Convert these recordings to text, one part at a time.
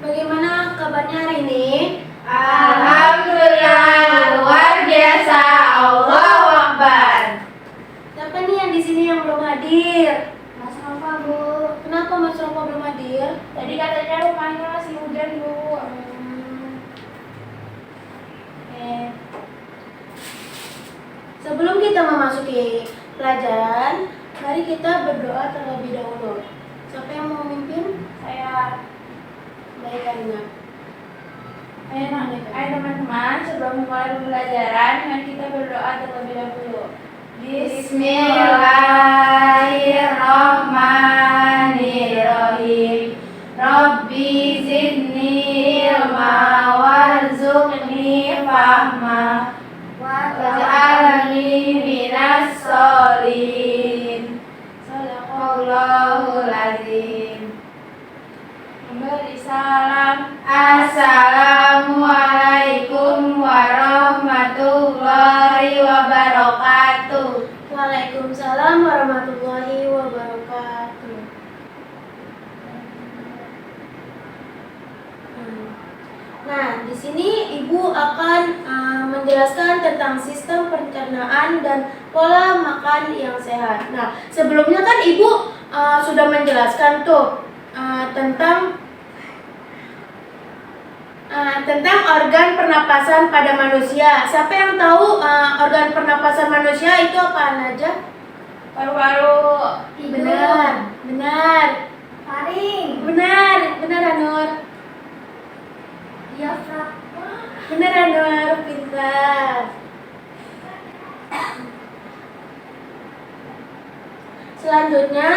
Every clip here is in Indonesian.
Bagaimana kabarnya hari ini? Alhamdulillah, luar biasa. Allahu Akbar. Siapa nih yang di sini yang belum hadir? Mas Nova, Bu. Kenapa Mas Romo belum hadir? Tadi katanya rumahnya masih hujan, Bu. Sebelum kita memasuki pelajaran, mari kita berdoa terlebih dahulu. Siapa yang mau memimpin? Saya. Baik, Karina. Ayo teman-teman, sebelum memulai pembelajaran, mari kita berdoa terlebih dahulu. Bismillahirrahmanirrahim. Rabbi zidni ilma warzuqni fahma waj'alni minas sholihin. Shadaqallahul azim. Memberi salam. Assalamualaikum warahmatullahi wabarakatuh. Waalaikumsalam warahmatullahi wabarakatuh. Nah, di sini Ibu akan menjelaskan tentang sistem pencernaan dan pola makan yang sehat. Nah, sebelumnya kan Ibu sudah menjelaskan tuh tentang organ pernapasan pada manusia. Siapa yang tahu organ pernapasan manusia itu apa aja? Paru-paru. Benar. Taring. Benar Anur. Diafragma. Benar Anur, pintar. Selanjutnya,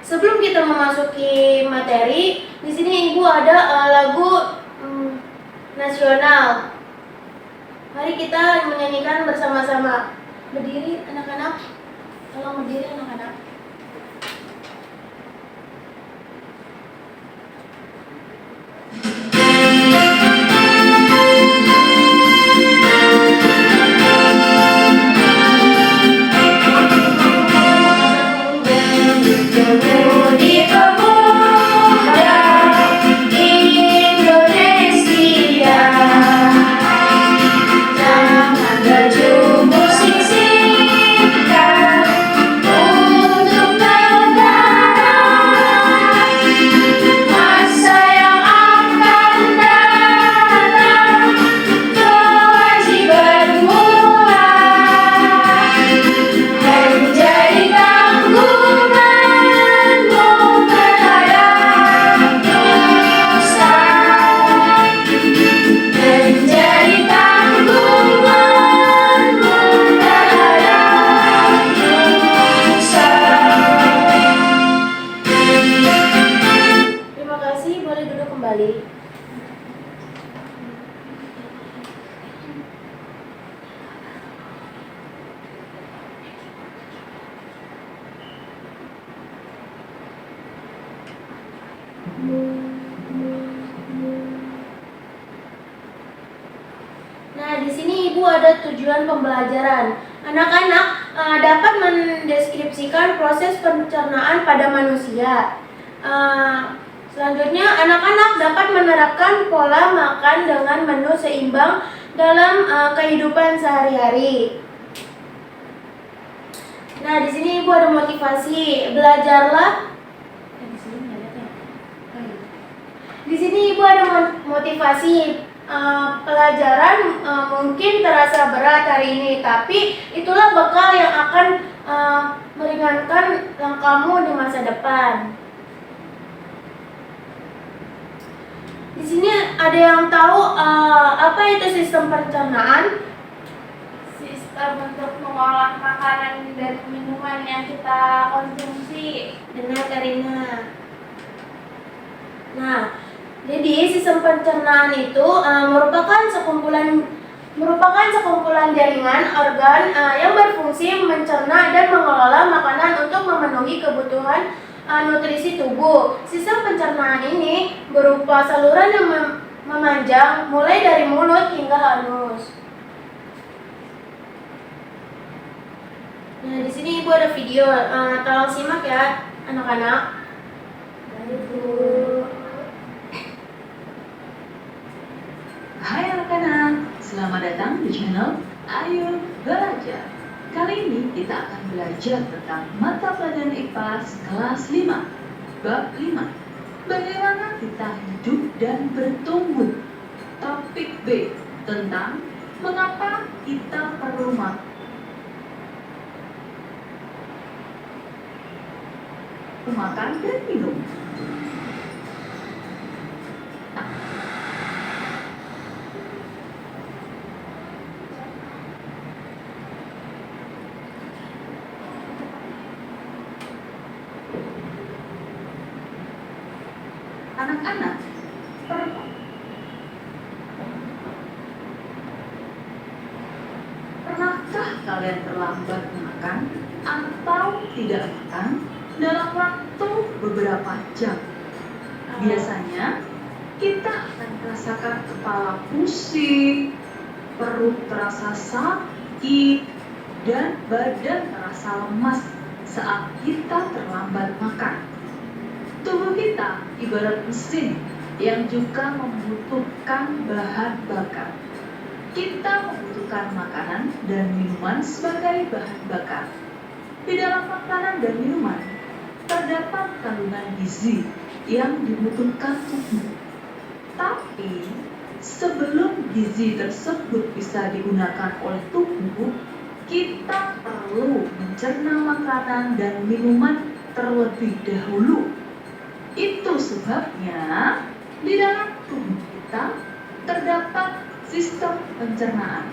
sebelum kita memasuki materi, di sini Ibu ada lagu nasional. Mari kita menyanyikan bersama-sama. Berdiri anak-anak. Tolong berdiri anak-anak. Nah, di sini Ibu ada tujuan pembelajaran. Anak-anak dapat mendeskripsikan proses pencernaan pada manusia. Selanjutnya, anak-anak dapat menerapkan pola makan dengan menu seimbang dalam kehidupan sehari-hari. Nah, di sini Ibu ada motivasi. Belajarlah. Di sini Ibu ada motivasi. Pelajaran mungkin terasa berat hari ini, tapi itulah bekal yang akan meringankan langkahmu di masa depan. Di sini ada yang tahu apa itu sistem pencernaan? Sistem untuk mengolah makanan dan minuman yang kita konsumsi. Benar, Karina. Nah, jadi sistem pencernaan itu merupakan sekumpulan jaringan organ yang berfungsi mencerna dan mengelola makanan untuk memenuhi kebutuhan nutrisi tubuh. Sistem pencernaan ini berupa saluran yang memanjang mulai dari mulut hingga anus. Nah, di sini Ibu ada video, tolong simak ya anak-anak. Baik, Bu. datang di channel Ayo Belajar. Kali ini kita akan belajar tentang mata pelajaran IPA kelas 5, bab 5. Bagaimana kita hidup dan bertumbuh. Topik B tentang mengapa kita perlu makan dan minum. Anak-anak, pernahkah kalian terlambat makan atau tidak makan dalam waktu beberapa jam? Biasanya kita akan merasakan kepala pusing, perut terasa sakit, dan badan terasa lemas saat kita terlambat makan. Tubuh kita ibarat mesin yang juga membutuhkan bahan bakar. Kita membutuhkan makanan dan minuman sebagai bahan bakar. Di dalam makanan dan minuman terdapat kandungan gizi yang dibutuhkan tubuh. Tapi sebelum gizi tersebut bisa digunakan oleh tubuh, kita perlu mencerna makanan dan minuman terlebih dahulu. Itu sebabnya di dalam tubuh kita terdapat sistem pencernaan.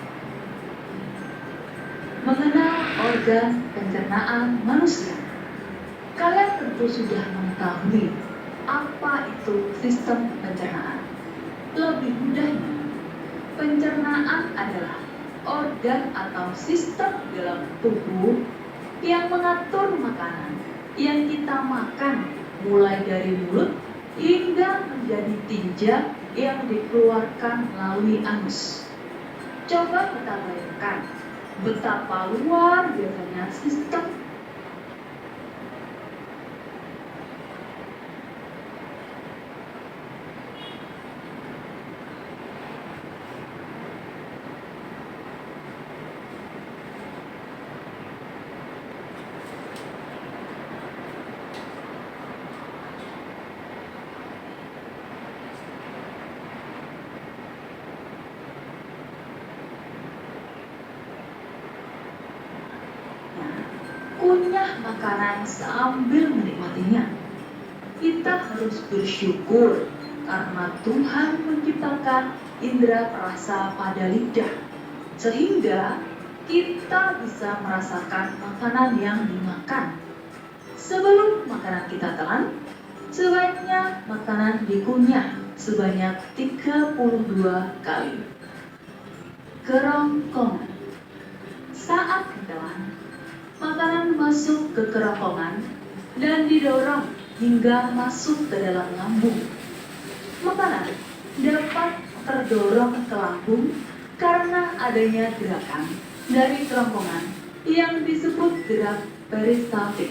Mengenal organ pencernaan manusia. Kalian tentu sudah mengetahui apa itu sistem pencernaan. Lebih mudahnya, pencernaan adalah organ atau sistem dalam tubuh yang mengatur makanan yang kita makan, mulai dari mulut hingga menjadi tinja yang dikeluarkan melalui anus. Coba kita bayangkan betapa luar biasanya sistem kunyah makanan sambil menikmatinya. Kita harus bersyukur karena Tuhan menciptakan indera perasa pada lidah, sehingga kita bisa merasakan makanan yang dimakan. Sebelum makanan kita telan, sebaiknya makanan dikunyah sebanyak 32 kali. Kerongkongan. Saat ditelan, makanan masuk ke kerongkongan dan didorong hingga masuk ke dalam lambung. Makanan dapat terdorong ke lambung karena adanya gerakan dari kerongkongan yang disebut gerak peristaltik.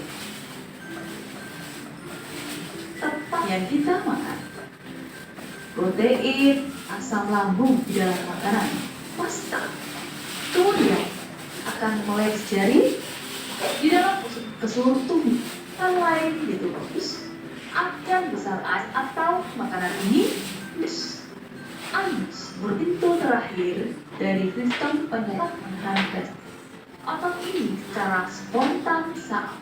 Tepat yang kita makan, protein, asam lambung di dalam makanan, pasta, kemudian akan mulai jari di dalam ke seluruh tubuh. Hal lain di tubuh akan besar atau makanan ini anus berpintu terakhir dari sistem pencernaan gas. Otot ini secara spontan saat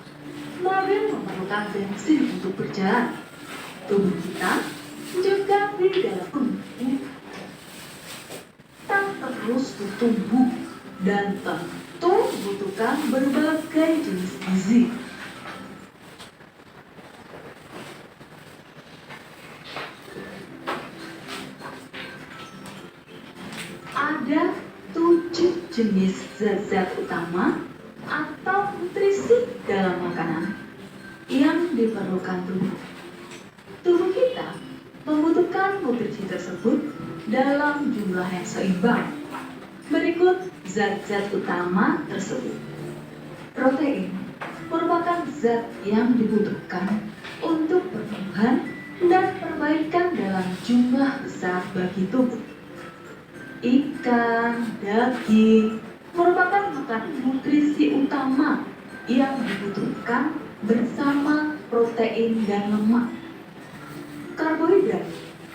mobil memerlukan bensin untuk berjalan. Tubuh kita juga di dalam tubuh kita terus bertumbuh dan tentu membutuhkan berbagai jenis gizi. Ada 7 jenis zat-zat utama atau nutrisi dalam makanan yang diperlukan tubuh. Tubuh kita membutuhkan nutrisi tersebut dalam jumlah yang seimbang. Berikut zat-zat utama tersebut. Protein merupakan zat yang dibutuhkan untuk pertumbuhan dan perbaikan dalam jumlah besar bagi tubuh. Ikan, Daging merupakan makanan nutrisi utama yang dibutuhkan bersama protein dan lemak. Karbohidrat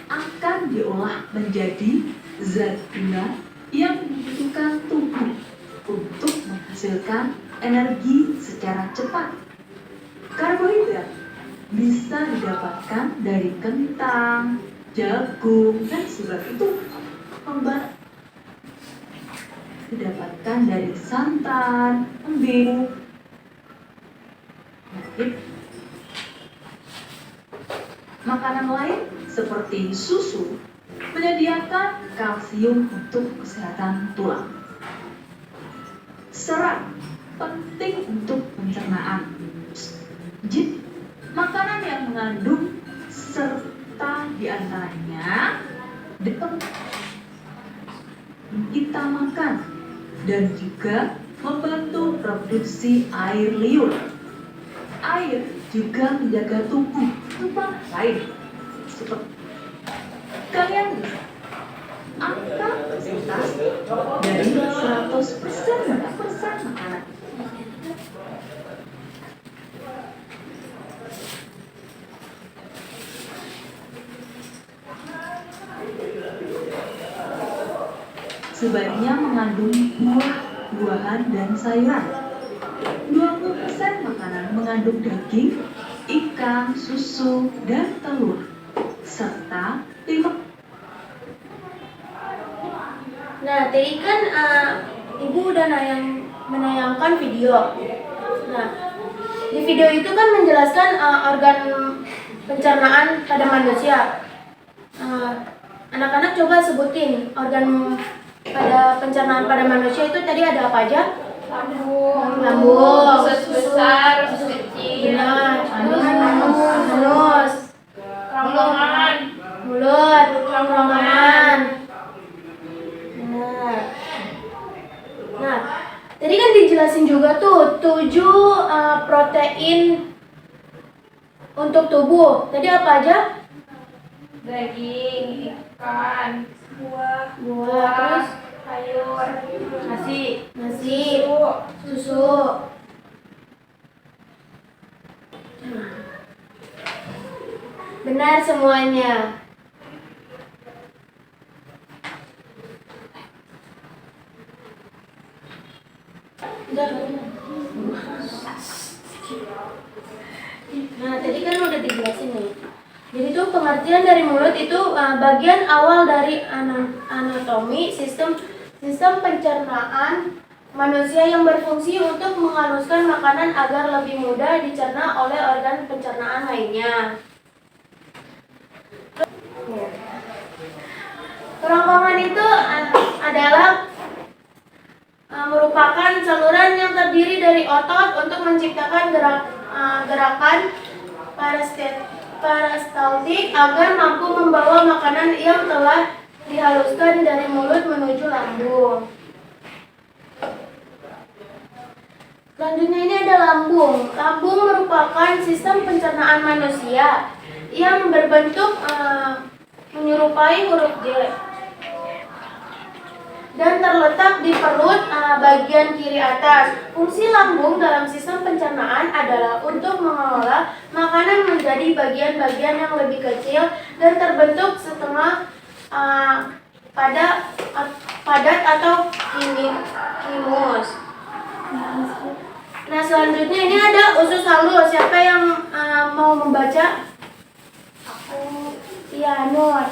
akan diolah menjadi zat gula yang dibutuhkan tubuh untuk menghasilkan energi secara cepat. Karbohidrat bisa didapatkan dari kentang, jagung, dan surat itu didapatkan dari santan, embing, makanan lain seperti susu menyediakan kalsium untuk kesehatan tulang. Serat penting untuk pencernaan. Jadi, makanan yang mengandung serta diantaranya kita makan dan juga membantu produksi air liur. Air juga menjaga tubuh. Tumpang lain seperti kalian bisa angka persentase dari 100% makanan. Sebaiknya mengandung buah-buahan dan sayuran. 20% makanan mengandung daging, ikan, susu, dan telur, serta 5. Nah, tadi kan Ibu udah menayangkan video. Nah, di video itu kan menjelaskan organ pencernaan pada manusia. Anak-anak coba sebutin organ pada pencernaan pada manusia itu tadi ada apa aja? Lambung, usus besar, usus kecil, anus, kerongkongan, mulut, kerongkongan. Nah, tadi kan dijelasin juga tuh 7 protein untuk tubuh. Tadi apa aja? daging, ikan, buah, Terus sayur, nasi, susu. Benar semuanya. Nah, tadi kan udah dijelasin nih. Jadi tuh pengertian dari mulut itu bagian awal dari anatomi sistem pencernaan manusia yang berfungsi untuk menghaluskan makanan agar lebih mudah dicerna oleh organ pencernaan lainnya. Kerongkongan itu adalah merupakan saluran yang terdiri dari otot untuk menciptakan gerakan peristaltik agar mampu membawa makanan yang telah dihaluskan dari mulut menuju lambung. Selanjutnya ini ada lambung. Lambung merupakan sistem pencernaan manusia yang berbentuk menyerupai huruf J dan terletak di perut bagian kiri atas. Fungsi lambung dalam sistem pencernaan adalah untuk mengelola makanan menjadi bagian-bagian yang lebih kecil dan terbentuk setengah padat atau kimus. Nah, selanjutnya ini ada usus halus. Siapa yang mau membaca? Iya, Nur.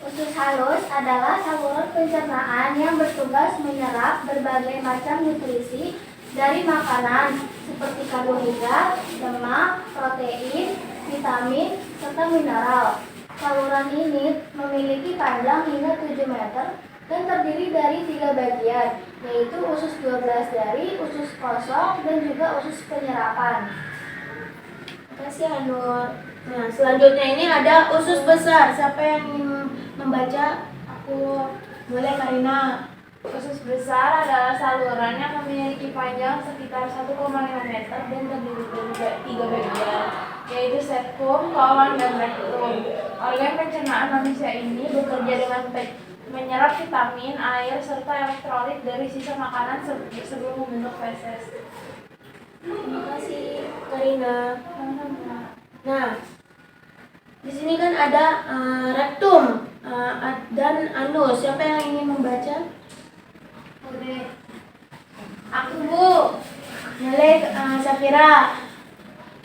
Usus halus adalah saluran pencernaan yang bertugas menyerap berbagai macam nutrisi dari makanan seperti karbohidrat, lemak, protein, vitamin, serta mineral. Saluran ini memiliki panjang hingga 7 meter dan terdiri dari 3 bagian, yaitu usus 12 jari, usus kosong, dan juga usus penyerapan. Terima kasih, Anur. Nah, selanjutnya ini ada usus besar. Siapa yang ingin membaca? Aku. Boleh, Karina. Usus besar adalah saluran yang memiliki panjang sekitar 1,5 meter dan terdiri dari 3 bagian, yaitu septum, kolon, dan rektum. Organ pencernaan manusia ini bekerja dengan menyerap vitamin, air, serta elektrolit dari sisa makanan sebelum membentuk feses. Terima kasih, Karina. Nah, di sini kan ada rektum dan anus. Siapa yang ingin membaca? Udah. Aku, Bu. Nyalek, Safira.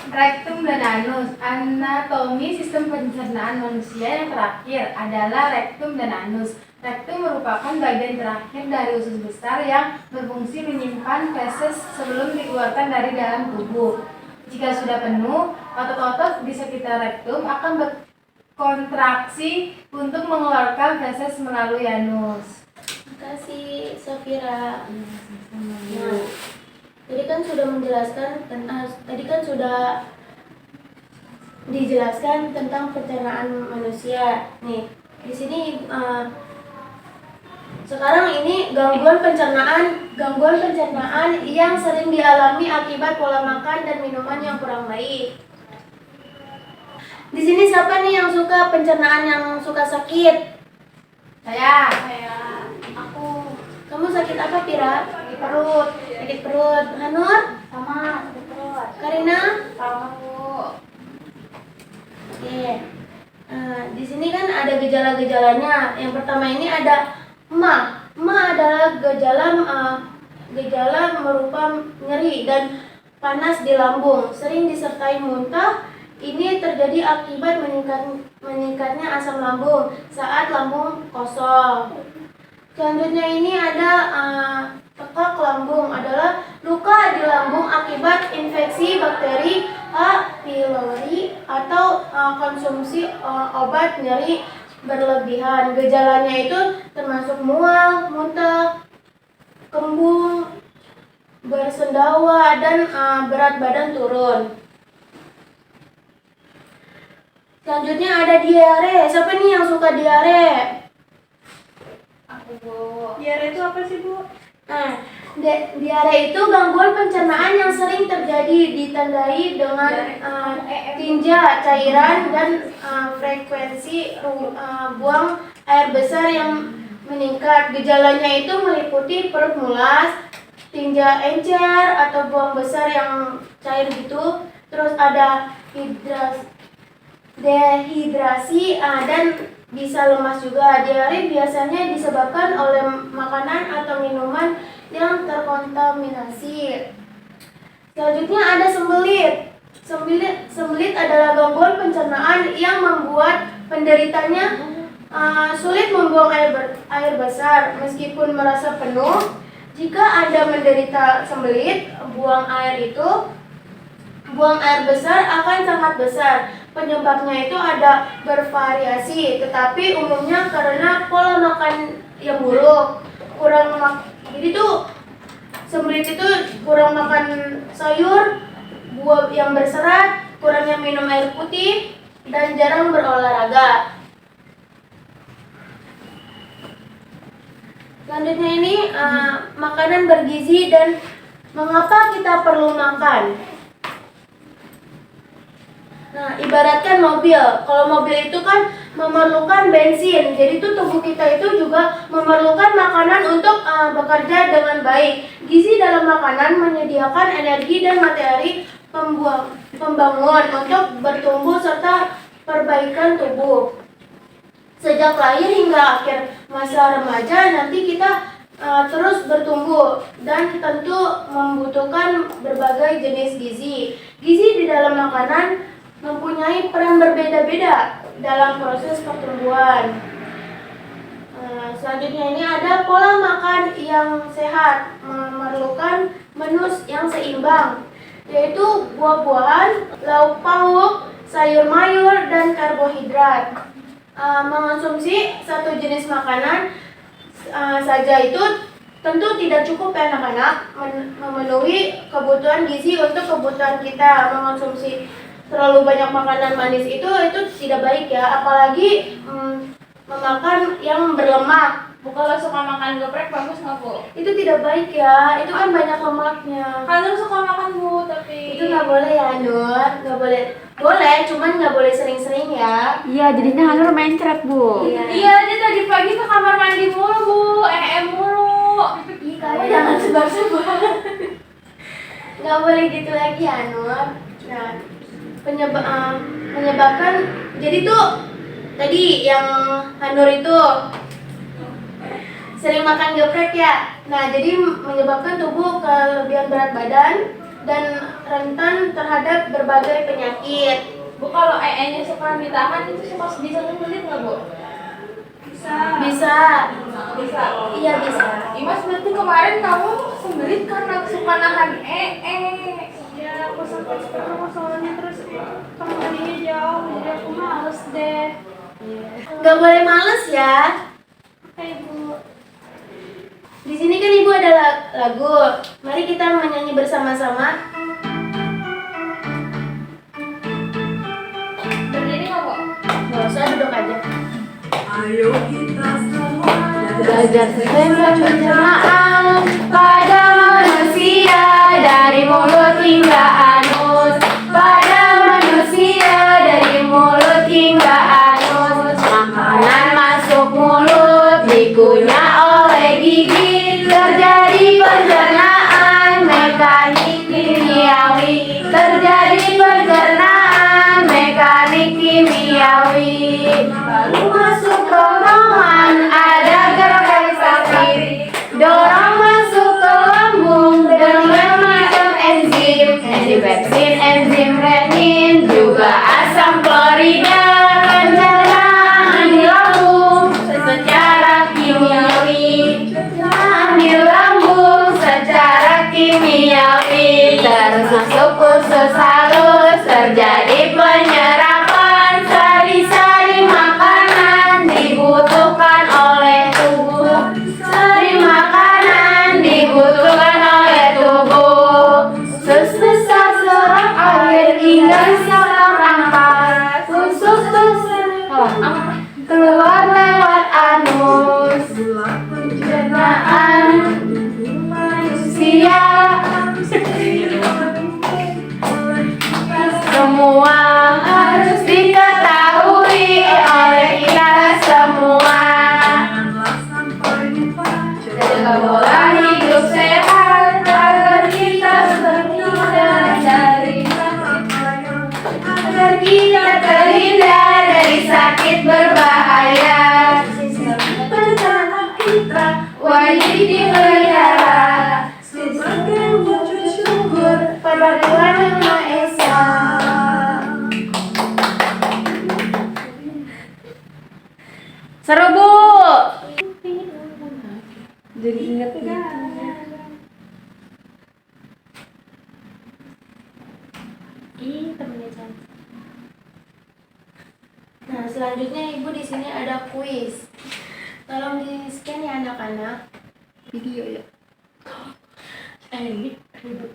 Rektum dan anus. Anatomi sistem pencernaan manusia yang terakhir adalah rektum dan anus. Rektum merupakan bagian terakhir dari usus besar yang berfungsi menyimpan feses sebelum dikeluarkan dari dalam tubuh. Jika sudah penuh, otot-otot di sekitar rektum akan berkontraksi untuk mengeluarkan feses melalui anus. Terima kasih, Safira. Nah, tadi kan sudah dijelaskan tentang pencernaan manusia. Nih, di sini sekarang ini gangguan pencernaan yang sering dialami akibat pola makan dan minuman yang kurang baik. Di sini siapa nih yang suka pencernaan yang suka sakit? Saya. Aku. Kamu sakit apa, Pira? Sakit perut. Sakit perut. Hanur? Sama sakit perut. Karina? Sama, Bu. Oke. Di sini kan ada gejala-gejalanya. Yang pertama ini ada emah. Emah adalah gejala berupa nyeri dan panas di lambung, sering disertai muntah. Ini terjadi akibat meningkatnya asam lambung saat lambung kosong. Selanjutnya ini ada pekak lambung, adalah luka di lambung akibat infeksi bakteri H. pylori atau konsumsi obat nyeri berlebihan. Gejalanya itu termasuk mual, muntah, kembung, bersendawa, dan berat badan turun. Selanjutnya ada diare. Siapa nih yang suka diare? Aku, Bu. Diare itu apa sih, Bu? Nah, diare itu gangguan pencernaan yang sering terjadi, ditandai dengan tinja cairan dan frekuensi buang air besar yang meningkat. Gejalanya itu meliputi perut mulas, tinja encer atau buang besar yang cair gitu. Terus ada dehidrasi dan bisa lemas juga. Diare biasanya disebabkan oleh makanan atau minuman yang terkontaminasi. Selanjutnya ada sembelit. Sembelit adalah gangguan pencernaan yang membuat penderitanya sulit membuang air besar meskipun merasa penuh. Jika Anda menderita sembelit, buang air besar akan sangat besar. Penyebabnya itu ada bervariasi, tetapi umumnya karena pola makan yang buruk, jadi tuh sembelit itu kurang makan sayur, buah yang berserat, kurangnya minum air putih, dan jarang berolahraga. Selanjutnya ini makanan bergizi dan mengapa kita perlu makan. Nah, ibaratkan mobil. Kalau mobil itu kan memerlukan bensin. Jadi tubuh kita itu juga memerlukan makanan untuk bekerja dengan baik. Gizi dalam makanan menyediakan energi dan materi pembangun untuk bertumbuh serta perbaikan tubuh. Sejak lahir hingga akhir masa remaja nanti kita terus bertumbuh dan tentu membutuhkan berbagai jenis gizi. Gizi di dalam makanan mempunyai peran berbeda-beda dalam proses pertumbuhan. Selanjutnya ini ada pola makan yang sehat, memerlukan menu yang seimbang, yaitu buah-buahan, lauk pauk, sayur mayur, dan karbohidrat. Mengonsumsi satu jenis makanan saja itu tentu tidak cukup ya anak-anak memenuhi kebutuhan gizi untuk kebutuhan kita. Mengonsumsi terlalu banyak makanan manis itu tidak baik ya, apalagi memakan yang berlemak. Kalau suka makan geprek bagus nggak, Bu? Itu tidak baik ya, itu kan banyak lemaknya. Kalian suka makan, Bu, tapi Itu nggak boleh ya, Nur. Nggak boleh. Boleh, cuman nggak boleh sering-sering ya. Iya, jadinya Hanur mencret, Bu. Iya, dia tadi pagi ke kamar mandi mulu, Bu. Mulu. Ih, kamu jangan sebar-sebar. Nggak boleh gitu lagi ya, Nur. Nah, menyebabkan jadi tuh tadi yang Hanur itu sering makan geprek ya. Nah, jadi menyebabkan tubuh kelebihan berat badan dan rentan terhadap berbagai penyakit. Bu, kalau nya suka ditahan itu suka bisa ngebelit nggak, Bu? Bisa. Bisa. Iya, bisa. Imas berarti kemarin kamu sembelit karena suka nahan Iya, aku sampai sekarang soalnya terus kamar mandinya jauh, jadi aku males deh. Nggak boleh males ya. Oke, Bu. Di sini kan Ibu ada lagu. Mari kita menyanyi bersama-sama. Berdiri nggak, Bu? Nggak usah, duduk aja. Belajar tentang pencernaan pada manusia dari mulut hingga anus. Pada manusia dari mulut hingga anus. Makanan masuk mulut dikunyah oleh gigi. Terjadi pencernaan mekanik kimiawi. Terjadi pencernaan mekanik kimiawi. Lalu masuk ke roman ada gerai sakit. Dorong masuk ke lambung dengan macam enzim. Enzim pepsin, enzim renin, juga asam klorida. Pencernaan di lambung secara kimiawi. Pencernaan di lambung secara kimiawi. Terus masuk usus halus, terjadi penyerapan sari-sari makanan dibutuhkan oleh tubuh. Sari makanan dibutuhkan oleh tubuh. Usus besar serap air hingga saraf ampas. Usus besar keluar lewat anus. Pencernaan manusia semua harus diketahui oleh kita semua. Jaga pola hidup sehat agar kita terhindar dari sakit berbahaya. Pencernaan kita wajib dipelihara sebagai wujud syukur pada Tuhan Yang Maha Esa. Seru, Bu. Jadi ingat gitu. Ih, temennya cantik. Nah, selanjutnya Ibu di sini ada kuis. Tolong di-scan ya anak-anak. Video ya. Ini ribet.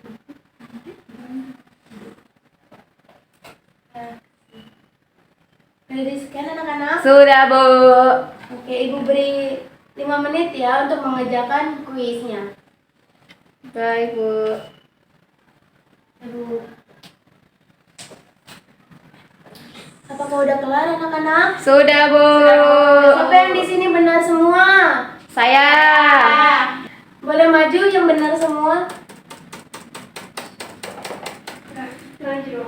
Udah di-scan anak-anak? Sudah, Bu. Oke, Ibu beri 5 menit ya untuk mengerjakan kuisnya. Baik, Bu. Aduh. Apakah udah kelar anak-anak? Sudah, Bu. Siapa yang di sini benar semua? Saya. Boleh maju yang benar semua? Maju.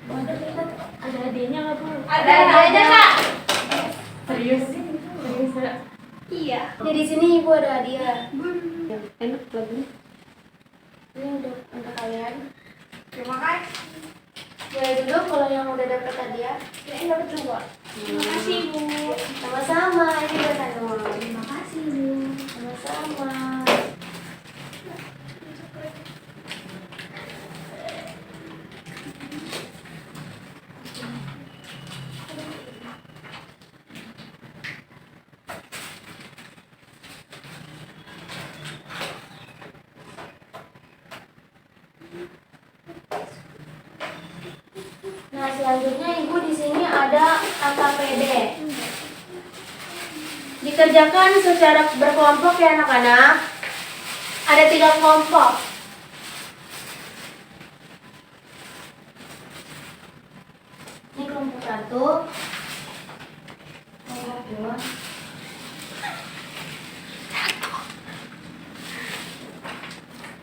Oh, ada hadiahnya nggak, Bu? Ada aja, Kak. Serius? Serius, Kak? Iya. Nih di sini Ibu ada hadiah. Enak lagunya. Ini untuk kalian. Terima kasih. Boleh duduk kalau yang udah dapat hadiah. Ini dapat 2. Terima kasih, Bu. Sama-sama, ini buat Hanur. Terima kasih, Bu. Sama-sama. Nah, selanjutnya Ibu di sini ada AKPD. Dikerjakan secara berkelompok ya anak-anak. Ada 3 kelompok. Ini kelompok 1, kelompok 2,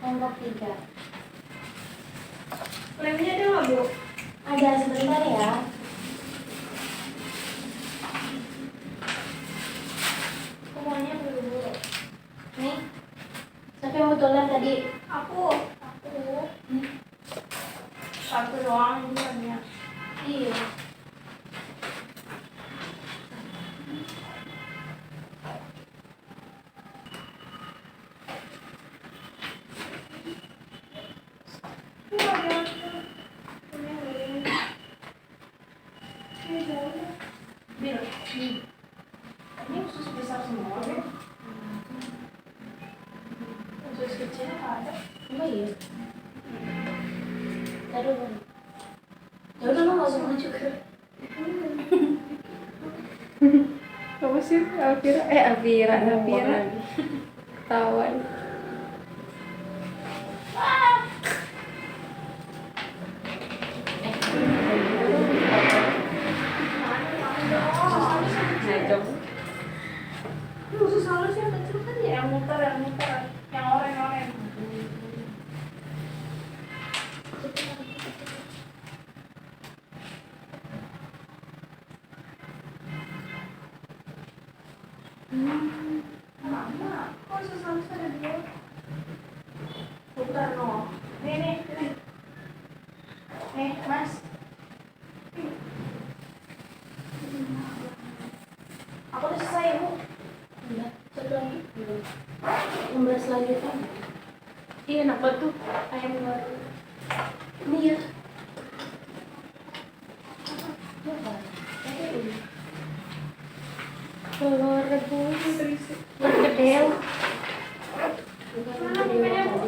kelompok 3. Lemnya ada nggak, Bu? Ada, sebentar ya. Semuanya dulu. Nih, siapa yang mau lem tadi? Aku. Satu doang ini lemnya. Iya. Bil, ini usus besar semua, Bil. Usus kecil nggak ada. Emang iya? Taruh dulu. Ya udah, lo nggak usah maju ke. Apa sih? Alvira. Ketahuan. Usus halus yang kecil kan ya, yang muter, yang oranye. Mama, kok usus halus ada dua? Putar no. Nih. Nih, Mas. Aku udah selesai ya, Bu. Udah, satu lagi. 16 lanjutan. Iya, enak banget tuh ayam baru. Ini ya. Telur rebus terisi. Berkedel. Mana bukannya, Bu?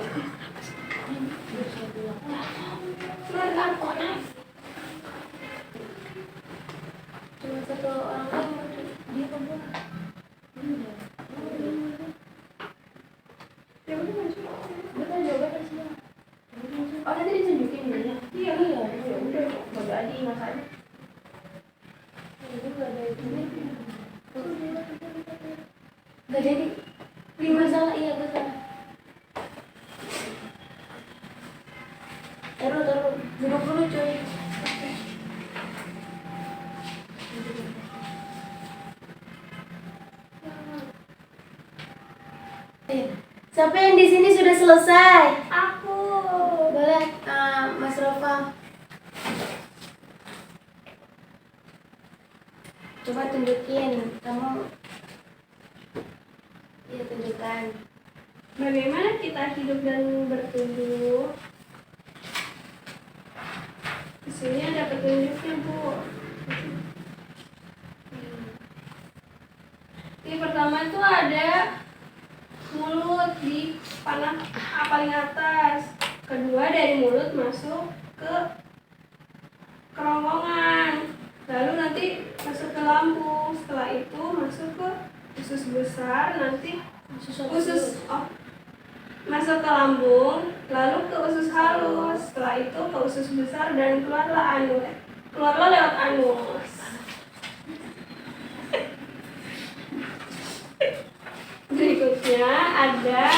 Cuma satu orang lagi. Dia apa gua? Ya udah maju. Betul juga kan sih. Oh, nanti ditunjukin ya? Iya. Iya. Ya udah, nggak jadi masanya. Itu nggak ada ini. Nggak jadi. Gue salah, iya gue salah. Taruh. Duduk dulu cuy. Siapa yang di sini sudah selesai? Aku. Boleh, Mas Rova. Coba tunjukin, kamu. Iya, tunjukkan. Bagaimana kita hidup dan bertumbuh? Di sini ada petunjuknya, Bu. Ini pertama itu ada mulut di panah paling atas. Kedua, dari mulut masuk ke kerongkongan. Lalu nanti masuk ke lambung. Setelah itu masuk ke usus besar. Nanti masuk ke lambung, lalu ke usus halus. Setelah itu ke usus besar dan keluarlah lewat anus. Berikutnya ada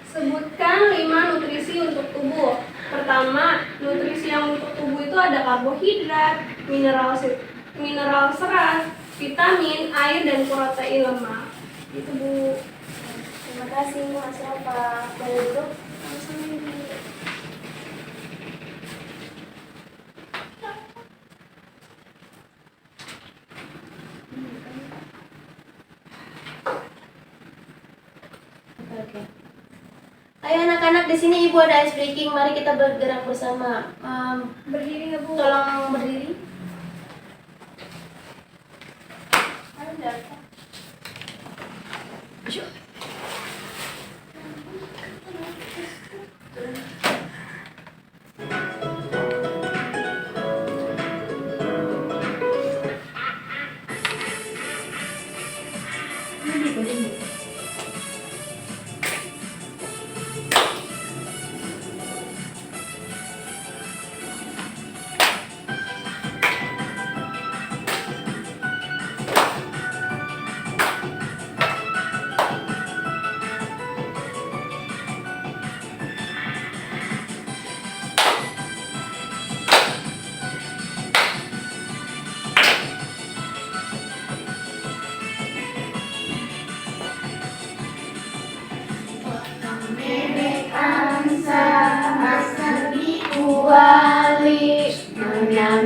sebutkan 5 nutrisi untuk tubuh. Pertama, nutrisi yang untuk tubuh itu ada karbohidrat, mineral serat, vitamin, air, dan protein lemak. Itu, Bu. Terima kasih, Mas Rova. Boleh duduk? Sama-sama, Bu. Oke. Ayo anak-anak, di sini Ibu ada ice breaking. Mari kita bergerak bersama. Berdiri nggak, Bu? Tolong berdiri. Ayo jatuh.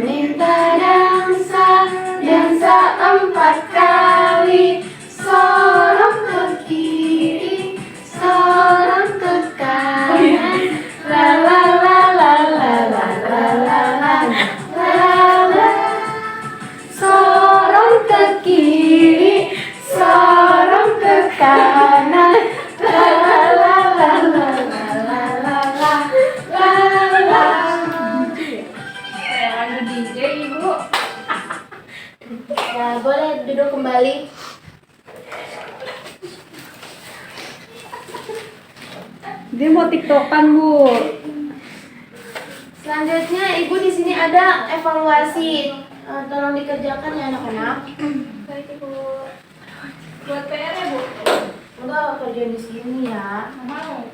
minta dansa, dansa 4 kali. Sorong ke kiri, sorong ke kanan. La la la la la la la la la la. Sorong ke kiri, sorong ke kanan. La la la la la la la la la la. Kayak lagu DJ Ibu. Ya, boleh duduk kembali. Dia mau tiktokan, Bu. Selanjutnya Ibu di sini ada evaluasi. Tolong dikerjakan ya anak-anak. Baik Ibu. Buat PR ya Bu? Enggak kerja di sini ya. Mau.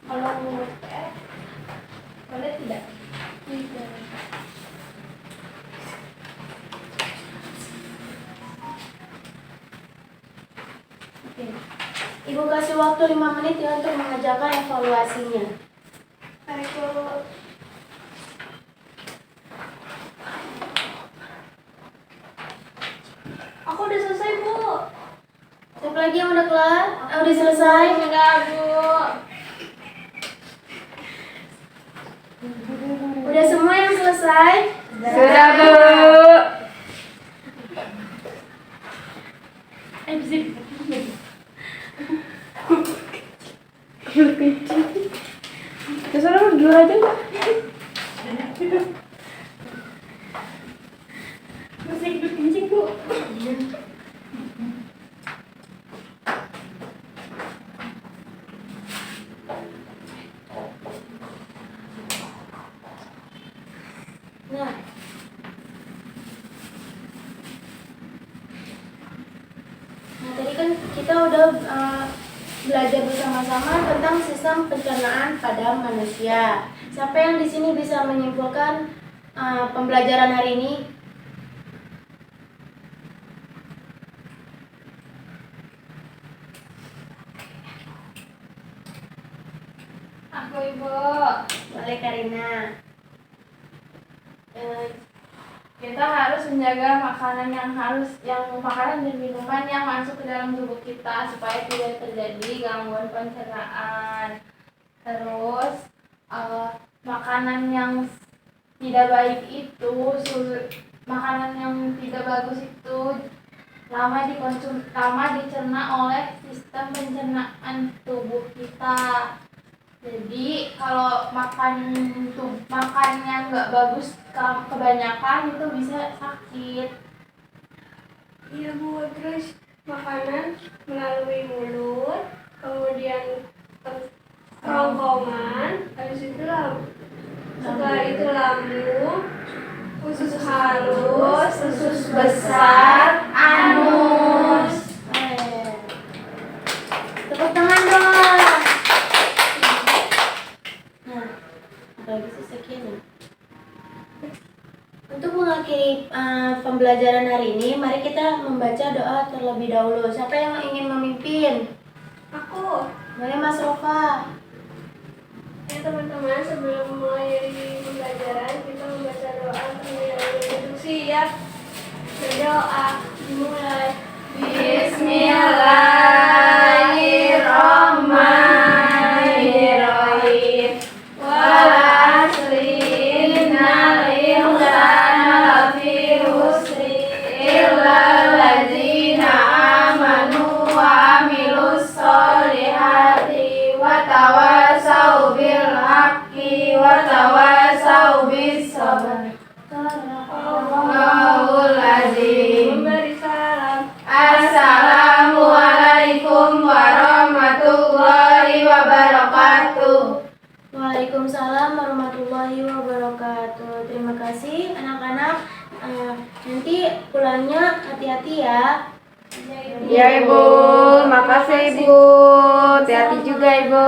Kalau menurut PR, Boleh tidak? oke. Ibu kasih waktu 5 menit ya untuk mengerjakan evaluasinya. Baik Bu. Aku udah selesai Bu. Siapa lagi yang udah kelar? Udah selesai? Udah Bu. Udah semua yang selesai? Sudah, Bu. Terus orang berdua aja, Pak. Masih hidup kencing, Bu. Nah, tadi kan kita udah belajar bersama-sama tentang sistem pencernaan pada manusia. Siapa yang di sini bisa menyimpulkan pembelajaran hari ini? Aku Ibu. Boleh Karina. Kita harus menjaga makanan makanan dan minuman yang masuk ke dalam tubuh kita supaya tidak terjadi gangguan pencernaan. Terus makanan yang tidak baik itu, makanan yang tidak bagus itu lama dicerna oleh sistem pencernaan tubuh kita. Jadi kalau makannya nggak bagus kebanyakan itu bisa sakit. Iya Bu, terus makanan melalui mulut, kemudian kerongkongan, habis itu setelah itu lambung, usus halus, usus besar, anus. Tepuk tangan dong. Nah, apalagi sih sekian ya. Untuk mengakhiri pembelajaran hari ini, mari kita membaca doa terlebih dahulu. Siapa yang ingin memimpin? Aku. Boleh Mas Rova. Ya teman-teman, sebelum mulai pembelajaran kita membaca doa terlebih dahulu. Instruksi ya. Berdoa dimulai. Bismillahirrahmanirrahim. Wal asri innal insana lafi khusri illa allazina amanu wa amilus solihati wa tawasau bil haqqi wa tawasau bis sabr. Allahul azim. Memberi salam. Assalamualaikum warahmatullahi wabarakatuh. Waalaikumsalam warahmatullahi wabarakatuh. Terima kasih anak-anak. Nanti pulangnya hati-hati ya. Ya, Ibu. Makasih, Ibu. Hati-hati juga, Ibu.